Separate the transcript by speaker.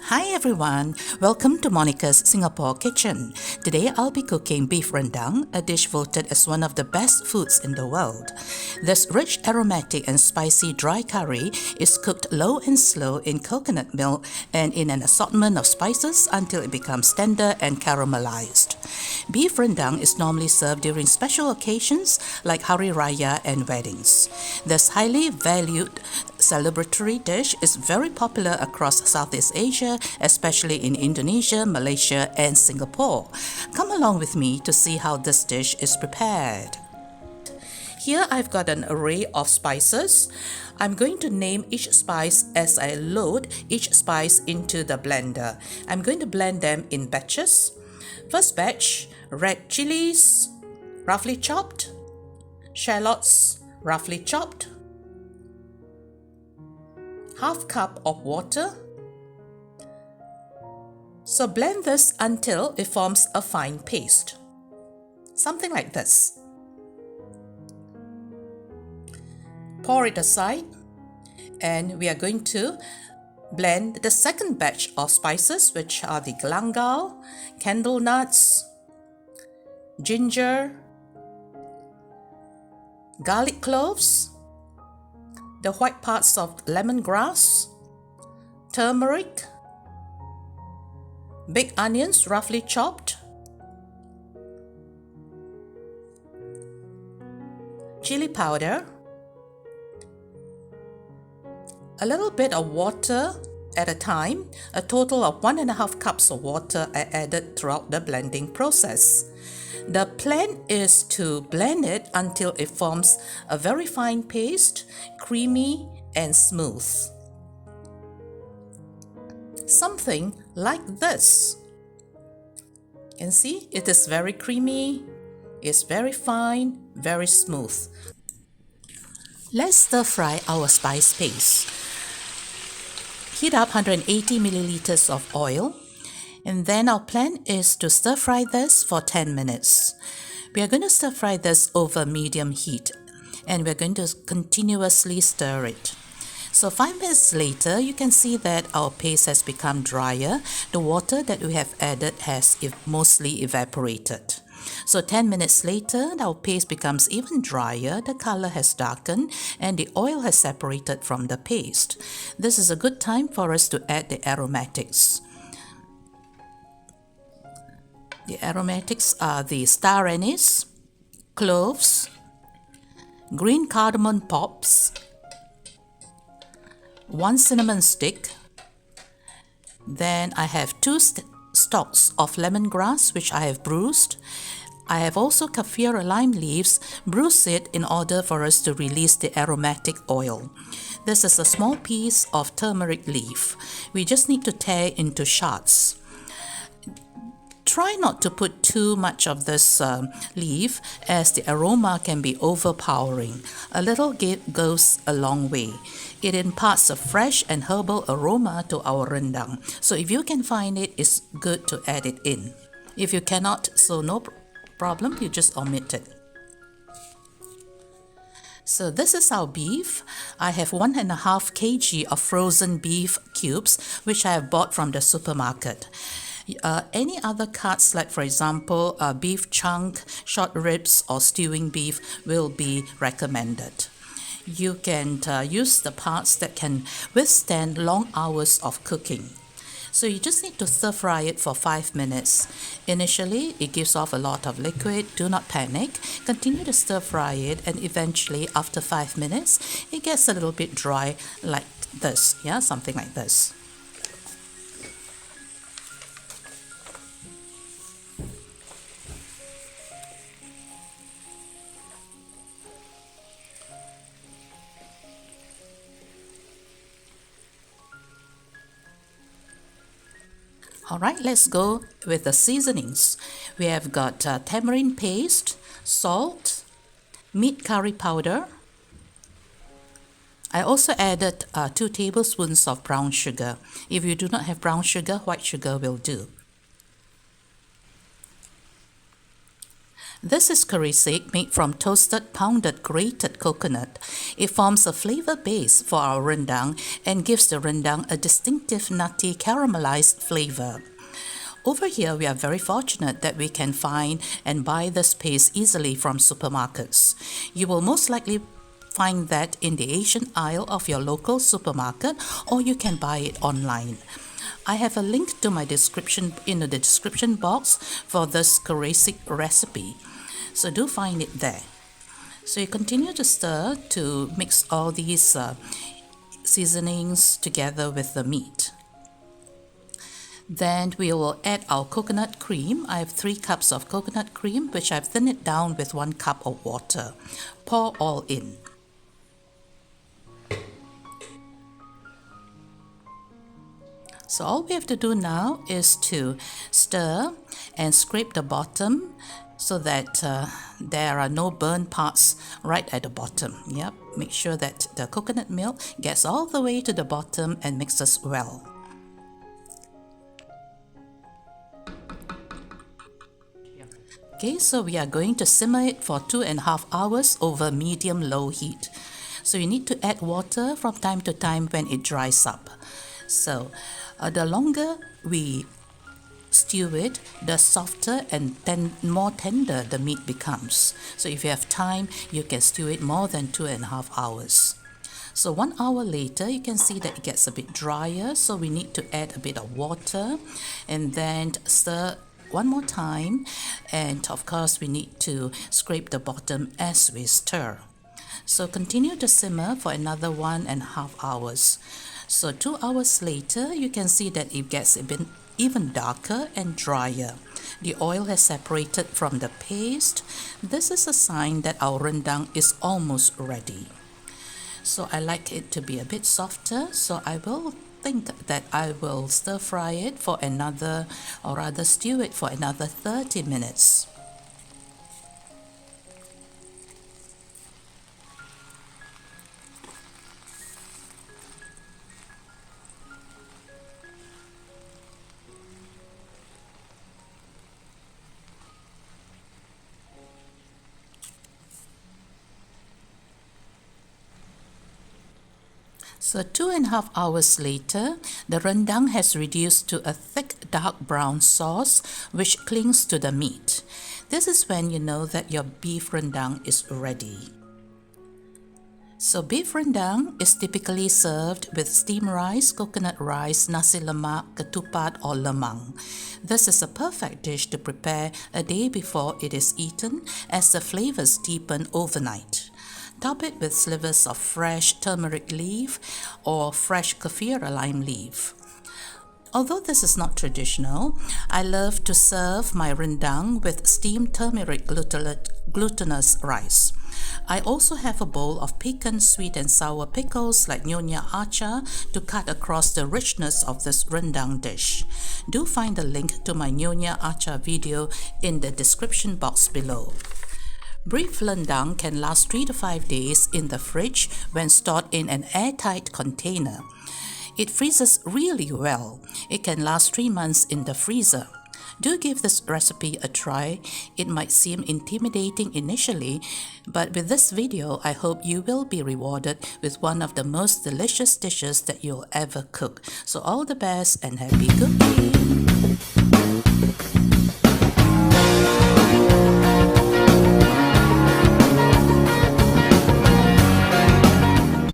Speaker 1: Hi everyone, welcome to Monica's Singapore Kitchen. Today I'll be cooking beef rendang, a dish voted as one of the best foods in the world. This rich, aromatic and spicy dry curry is cooked low and slow in coconut milk and in an assortment of spices until it becomes tender and caramelized. Beef rendang is normally served during special occasions like Hari Raya and weddings. This highly valued celebratory dish is very popular across Southeast Asia, especially in Indonesia, Malaysia, and Singapore. Come along with me to see how this dish is prepared. Here I've got an array of spices. I'm going to name each spice as I load each spice into the blender. I'm going to blend them in batches. First batch, red chilies, roughly chopped, shallots, roughly chopped, half cup of water. So blend this until it forms a fine paste. Something like this. Pour it aside and we are going to blend the second batch of spices, which are the galangal, candlenuts, ginger, garlic cloves, the white parts of lemongrass, turmeric, big onions roughly chopped, chili powder, a little bit of water at a time. A total of 1.5 cups of water I added throughout the blending process. The plan is to blend it until it forms a very fine paste, creamy and smooth. Something like this. You can see it is very creamy, it's very fine, very smooth. Let's stir fry our spice paste. Heat up 180 milliliters of oil. And then our plan is to stir fry this for 10 minutes. We are going to stir fry this over medium heat and we're going to continuously stir it. So 5 minutes later, you can see that our paste has become drier. The water that we have added has mostly evaporated. So 10 minutes later, our paste becomes even drier, the color has darkened, and the oil has separated from the paste. This is a good time for us to add the aromatics. The aromatics are the star anise, cloves, green cardamom pops, 1 cinnamon stick. Then I have 2 stalks of lemongrass which I have bruised. I have also kaffir lime leaves, bruised it in order for us to release the aromatic oil. This is a small piece of turmeric leaf. We just need to tear it into shards. Try not to put too much of this leaf as the aroma can be overpowering. A little goes a long way. It imparts a fresh and herbal aroma to our rendang. So if you can find it, it's good to add it in. If you cannot, so no problem, you just omit it. So this is our beef. I have 1.5 kg of frozen beef cubes which I have bought from the supermarket. Any other cuts, like for example beef chunk, short ribs or stewing beef will be recommended. You can use the parts that can withstand long hours of cooking. So you just need to stir fry it for 5 minutes. Initially, it gives off a lot of liquid. Do not panic. Continue to stir fry it and eventually after 5 minutes, it gets a little bit dry like this. Yeah, something like this. Alright, let's go with the seasonings. We have got tamarind paste, salt, meat curry powder. I also added 2 tablespoons of brown sugar. If you do not have brown sugar, white sugar will do. This is KERISIK made from toasted pounded grated coconut. It forms a flavor base for our rendang and gives the rendang a distinctive nutty caramelized flavor. Over here, we are very fortunate that we can find and buy this paste easily from supermarkets. You will most likely find that in the Asian aisle of your local supermarket, or you can buy it online. I have a link to my description in the description box for this KERISIK recipe, so do find it there. So you continue to stir to mix all these seasonings together with the meat. Then we will add our coconut cream. I have 3 cups of coconut cream, which I've thinned it down with 1 cup of water. Pour all in. So all we have to do now is to stir and scrape the bottom so that there are no burnt parts right at the bottom. Yep, make sure that the coconut milk gets all the way to the bottom and mixes well. Okay, so we are going to simmer it for 2.5 hours over medium-low heat. So you need to add water from time to time when it dries up. So the longer we stew it, the softer and more tender the meat becomes. So if you have time, you can stew it more than 2.5 hours. So 1 hour later, you can see that it gets a bit drier, so we need to add a bit of water and then stir one more time, and of course we need to scrape the bottom as we stir. So continue to simmer for another 1.5 hours. So 2 hours later, you can see that it gets a bit even darker and drier. The oil has separated from the paste. This is a sign that our rendang is almost ready. So I like it to be a bit softer, so I will think that I will stir fry it for another, or rather stew it for another 30 minutes. So 2.5 hours later, the rendang has reduced to a thick dark brown sauce which clings to the meat. This is when you know that your beef rendang is ready. So beef rendang is typically served with steamed rice, coconut rice, nasi lemak, ketupat or lemang. This is a perfect dish to prepare a day before it is eaten, as the flavors deepen overnight. Top it with slivers of fresh turmeric leaf or fresh kaffir lime leaf. Although this is not traditional, I love to serve my rendang with steamed turmeric glutinous rice. I also have a bowl of piquant sweet and sour pickles like NYONYA ACHAR to cut across the richness of this rendang dish. Do find the link to my NYONYA ACHAR video in the description box below. Beef rendang can last 3 to 5 days in the fridge when stored in an airtight container. It freezes really well. It can last 3 months in the freezer. Do give this recipe a try. It might seem intimidating initially, but with this video, I hope you will be rewarded with one of the most delicious dishes that you'll ever cook. So all the best and happy cooking!